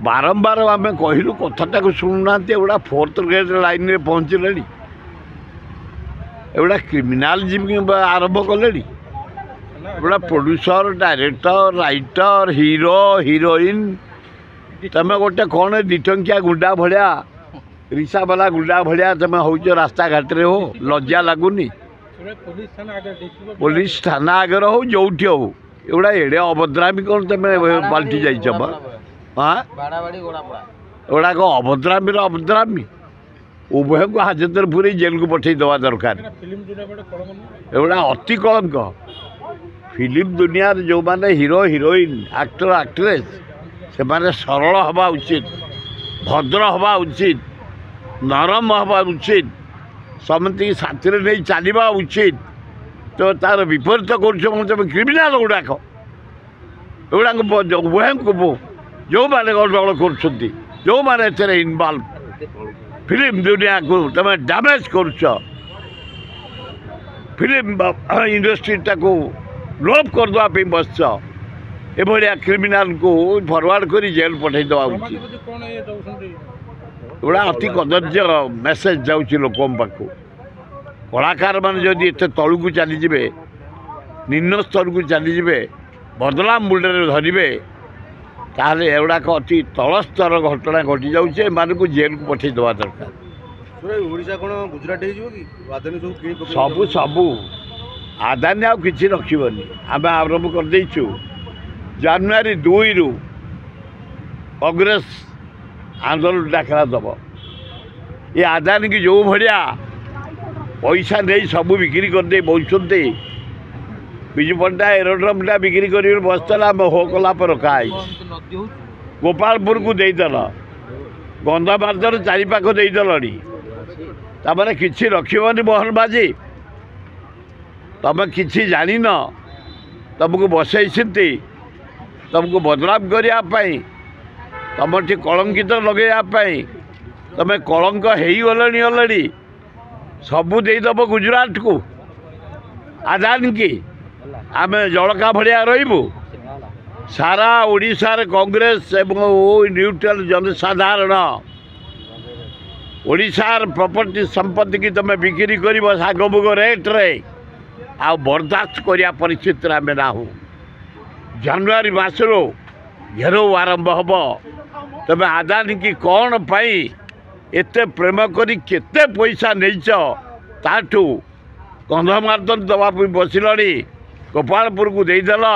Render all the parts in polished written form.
बारंबार आम कहलु कथाटा को शुणुना एगुड़ा फोर्थ ग्रेड लाइन में पहुँचले एगुड़ा क्रिमिनालिज्म आरंभ कले एगुड़ा producer director writer hero heroine तमें गोटे कौन दिटंकिया गुंडा भाया रिक्शा वाला गुंडा भाया तुम हो रास्ता घाट रे हो लज्जा लगुनि पुलिस थाना आगे हो जो हो एगुड़ा एड़े अभद्रामी कौन तुम पलटि जाइछ हाँ एगुड़ाक अभद्रामी अभद्रामी उभय को हाजत पूरे जेल को पठे दवा दरकार एगुड़ा अति कलंक फिल्म दुनिया जो माने हीरो हिरोइन एक्टर एक्ट्रेस से माने सरल हवा उचित भद्र हवा उचित नरम हवा उचित समति साथी नहीं चलवा उचित तो तार विपरीत कर क्रिमिनाल गुड़ाक एगुड़ा उभय को जो मैंने गंडगोल कर जो मैंने इनवल्व फिल्म दुनिया को तुम डैमेज कर फिल्म इंडस्ट्रीटा को लोप करदे बस एभलिया क्रिमिनाल को फरवर्ड कर जेल पठे दवा उचित एगुड़ा अति कदर्य मेसेज जाऊँगी लोक पाखु कलाकार मान जदि एत तलू को चलीजे निम्न स्तर को चलीजे बदला मुंडे धरवे ताहले एगुड़ाक अति तल स्तर घटना घटी जाऊे को जेल को पठे दवा दरकार सबू सबू आदानी आ कि रखनी आम आरंभ करदेचु जानुरी 2 रु कांग्रेस आंदोलन डाकरा दब ये आदानी की जो भाया पैसा नहीं सबू बिक्री करदे बोलते विजु पंडा एरोड्रमटा बिक्री कर बसला हो कला पर रखाई गोपालपुर को देदेल गंधमार्दर चारिपाख देदेल तमें कि रखनी मोहन बाजी तुम कि जान तुमको बसई तुमको बदनाम करने तुम टी कलंकित लगेवाई तुम कलंक हो गले सबू देदब गुजरात को आदानी की आम जड़का भाया रही सारा ओडिशार कांग्रेस एवं न्यूट्रल जनसाधारण ओडिशार प्रॉपर्टी संपत्ति की तुम बिक्री कर शागमुग रेट रे आ बर्दाश्त करिया परिस्थिति आम ना हो जानुरी मासरू घेरो आरंभ हम तुम आदानी की कौन पाई एते प्रेम करी केते पैसा नहींच ताठू कंधमार्दन दवाई बसिलनी गोपालपुर को देदेल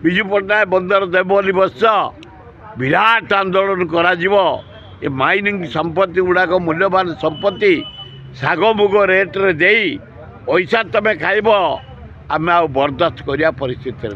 विजु पट्टनायक बंदर देव बोली बस विराट आंदोलन करा ये माइनिंग संपत्ति गुड़ाक मूल्यवान संपत्ति शागमुग रेट रे दे पैसा तुम खाइब आम आ बर्दाश्त करिया परिस्थिति।